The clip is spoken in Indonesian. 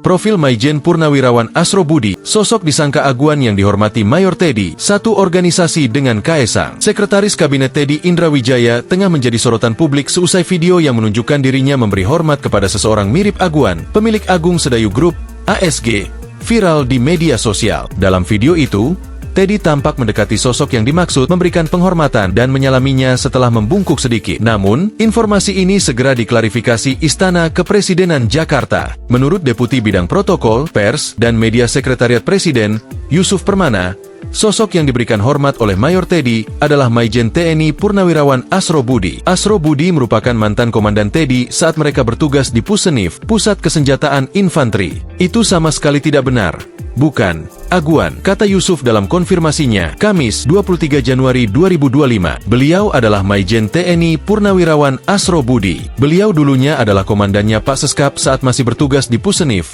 Profil Maijen Purnawirawan Asrobudi, sosok disangka aguan yang dihormati Mayor Teddy, satu organisasi dengan Kaesang. Sekretaris Kabinet Teddy Indra Wijaya tengah menjadi sorotan publik seusai video yang menunjukkan dirinya memberi hormat kepada seseorang mirip aguan, pemilik Agung Sedayu Group, ASG, viral di media sosial. Dalam video itu, Teddy tampak mendekati sosok yang dimaksud memberikan penghormatan dan menyalaminya setelah membungkuk sedikit. Namun, informasi ini segera diklarifikasi Istana Kepresidenan Jakarta. Menurut Deputi Bidang Protokol, Pers, dan Media Sekretariat Presiden, Yusuf Permana, sosok yang diberikan hormat oleh Mayor Teddy adalah Maijen TNI Purnawirawan Asrobudi. Asrobudi merupakan mantan komandan Teddy saat mereka bertugas di Pusenif, Pusat Kesenjataan Infanteri. Itu sama sekali tidak benar. Bukan aguan, kata Yusuf dalam konfirmasinya, Kamis 23 Januari 2025. Beliau adalah Maijen TNI Purnawirawan Asrobudi. Beliau dulunya adalah komandannya Pak Seskap saat masih bertugas di Pusenif.